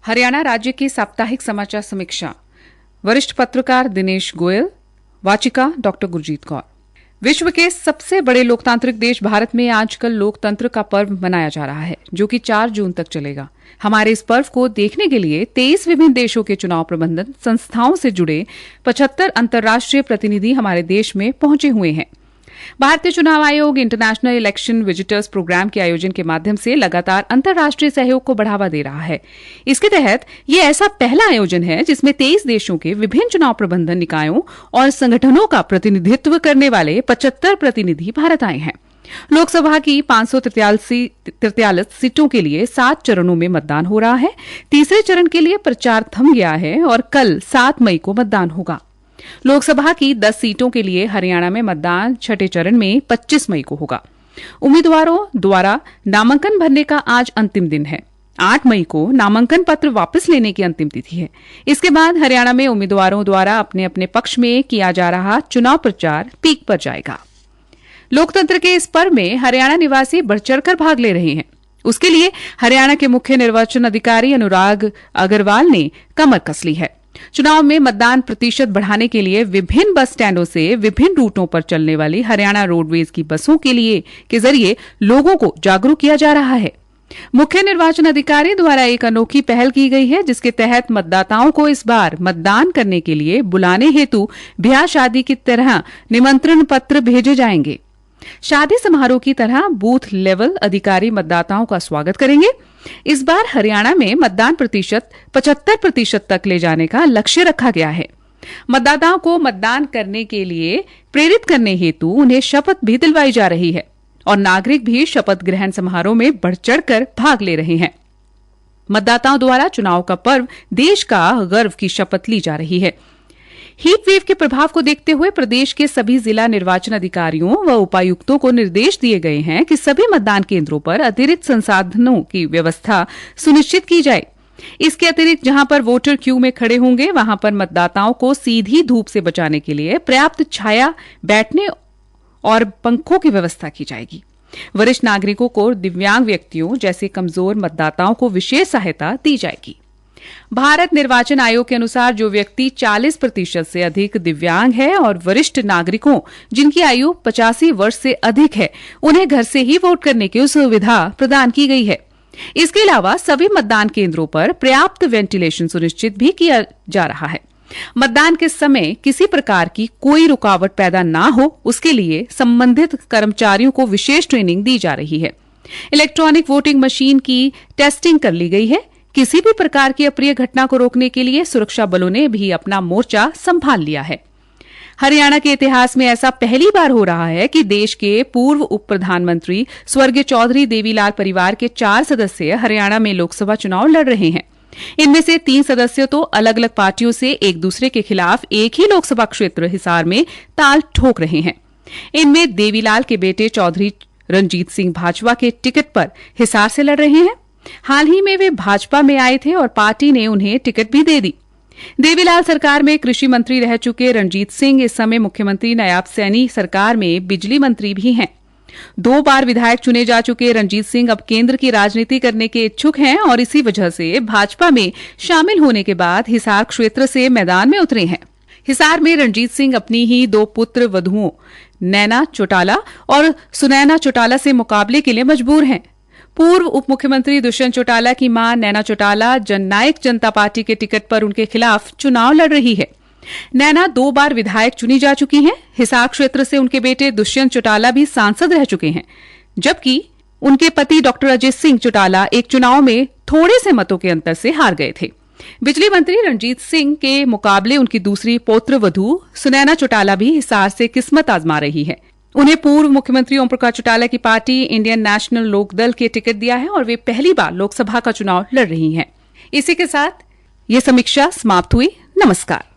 हरियाणा राज्य की साप्ताहिक समाचार समीक्षा। वरिष्ठ पत्रकार दिनेश गोयल, वाचिका डॉक्टर गुरजीत कौर। विश्व के सबसे बड़े लोकतांत्रिक देश भारत में आजकल लोकतंत्र का पर्व मनाया जा रहा है, जो कि 4 जून तक चलेगा। हमारे इस पर्व को देखने के लिए 23 विभिन्न देशों के चुनाव प्रबंधन संस्थाओं से जुड़े 75 अंतर्राष्ट्रीय प्रतिनिधि हमारे देश में पहुंचे हुए हैं। भारतीय चुनाव आयोग इंटरनेशनल इलेक्शन विजिटर्स प्रोग्राम के आयोजन के माध्यम से लगातार अंतर्राष्ट्रीय सहयोग को बढ़ावा दे रहा है। इसके तहत ये ऐसा पहला आयोजन है जिसमें 23 देशों के विभिन्न चुनाव प्रबंधन निकायों और संगठनों का प्रतिनिधित्व करने वाले 75 प्रतिनिधि भारत आए हैं। लोकसभा की 543 सीटों के लिए 7 चरणों में मतदान हो रहा है। तीसरे चरण के लिए प्रचार थम गया है और कल 7 मई को मतदान होगा। लोकसभा की 10 सीटों के लिए हरियाणा में मतदान छठे चरण में 25 मई को होगा। उम्मीदवारों द्वारा नामांकन भरने का आज अंतिम दिन है। 8 मई को नामांकन पत्र वापस लेने की अंतिम तिथि है। इसके बाद हरियाणा में उम्मीदवारों द्वारा अपने अपने पक्ष में किया जा रहा चुनाव प्रचार पीक पर जाएगा। लोकतंत्र के इस पर्व में हरियाणा निवासी बढ़ चढ़कर भाग ले रहे हैं। उसके लिए हरियाणा के मुख्य निर्वाचन अधिकारी अनुराग अग्रवाल ने कमर कस ली है। चुनाव में मतदान प्रतिशत बढ़ाने के लिए विभिन्न बस स्टैंडों से विभिन्न रूटों पर चलने वाली हरियाणा रोडवेज की बसों के जरिए लोगों को जागरूक किया जा रहा है। मुख्य निर्वाचन अधिकारी द्वारा एक अनोखी पहल की गई है, जिसके तहत मतदाताओं को इस बार मतदान करने के लिए बुलाने हेतु ब्याह शादी की तरह निमंत्रण पत्र भेजे जाएंगे। शादी समारोह की तरह बूथ लेवल अधिकारी मतदाताओं का स्वागत करेंगे। इस बार हरियाणा में मतदान प्रतिशत 75% तक ले जाने का लक्ष्य रखा गया है। मतदाताओं को मतदान करने के लिए प्रेरित करने हेतु उन्हें शपथ भी दिलवाई जा रही है और नागरिक भी शपथ ग्रहण समारोह में बढ़ चढ़कर भाग ले रहे हैं। मतदाताओं द्वारा चुनाव का पर्व देश का गर्व की शपथ ली जा रही है। हीट वेव के प्रभाव को देखते हुए प्रदेश के सभी जिला निर्वाचन अधिकारियों व उपायुक्तों को निर्देश दिए गए हैं कि सभी मतदान केंद्रों पर अतिरिक्त संसाधनों की व्यवस्था सुनिश्चित की जाए। इसके अतिरिक्त जहां पर वोटर क्यू में खड़े होंगे, वहां पर मतदाताओं को सीधी धूप से बचाने के लिए पर्याप्त छाया, बैठने और पंखों की व्यवस्था की जाएगी। वरिष्ठ नागरिकों को दिव्यांग व्यक्तियों जैसे कमजोर मतदाताओं को विशेष सहायता दी जाएगी। भारत निर्वाचन आयोग के अनुसार जो व्यक्ति 40% से अधिक दिव्यांग है और वरिष्ठ नागरिकों जिनकी आयु 85 वर्ष से अधिक है, उन्हें घर से ही वोट करने की सुविधा प्रदान की गई है। इसके अलावा सभी मतदान केंद्रों पर पर्याप्त वेंटिलेशन सुनिश्चित भी किया जा रहा है। मतदान के समय किसी प्रकार की कोई रुकावट पैदा ना हो, उसके लिए संबंधित कर्मचारियों को विशेष ट्रेनिंग दी जा रही है। इलेक्ट्रॉनिक वोटिंग मशीन की टेस्टिंग कर ली गई है। किसी भी प्रकार की अप्रिय घटना को रोकने के लिए सुरक्षा बलों ने भी अपना मोर्चा संभाल लिया है। हरियाणा के इतिहास में ऐसा पहली बार हो रहा है कि देश के पूर्व उप प्रधानमंत्री स्वर्गीय चौधरी देवीलाल परिवार के 4 सदस्य हरियाणा में लोकसभा चुनाव लड़ रहे हैं। इनमें से 3 सदस्य तो अलग अलग पार्टियों से एक दूसरे के खिलाफ एक ही लोकसभा क्षेत्र हिसार में ताल ठोक रहे हैं। इनमें देवीलाल के बेटे चौधरी रणजीत सिंह भाजपा के टिकट पर हिसार से लड़ रहे हैं। हाल ही में वे भाजपा में आए थे और पार्टी ने उन्हें टिकट भी दे दी। देवीलाल सरकार में कृषि मंत्री रह चुके रणजीत सिंह इस समय मुख्यमंत्री नायब सैनी सरकार में बिजली मंत्री भी हैं। 2 बार विधायक चुने जा चुके रणजीत सिंह अब केंद्र की राजनीति करने के इच्छुक हैं और इसी वजह से भाजपा में शामिल होने के बाद हिसार क्षेत्र से मैदान में उतरे हैं। हिसार में रणजीत सिंह अपनी ही 2 पुत्र वधुओं नैना चौटाला और सुनैना चौटाला से मुकाबले के लिए मजबूर हैं। पूर्व उप मुख्यमंत्री दुष्यंत चौटाला की मां नैना चौटाला जननायक जनता पार्टी के टिकट पर उनके खिलाफ चुनाव लड़ रही है। नैना 2 बार विधायक चुनी जा चुकी हैं। हिसार क्षेत्र से उनके बेटे दुष्यंत चौटाला भी सांसद रह चुके हैं, जबकि उनके पति डॉक्टर अजय सिंह चौटाला एक चुनाव में थोड़े से मतों के अंतर से हार गए थे। बिजली मंत्री रणजीत सिंह के मुकाबले उनकी दूसरी पौत्र वधू सुनैना चौटाला भी हिसार से किस्मत आजमा रही है। उन्हें पूर्व मुख्यमंत्री ओम प्रकाश चौटाला की पार्टी इंडियन नेशनल लोकदल के टिकट दिया है और वे पहली बार लोकसभा का चुनाव लड़ रही हैं। इसी के साथ ये समीक्षा समाप्त हुई। नमस्कार।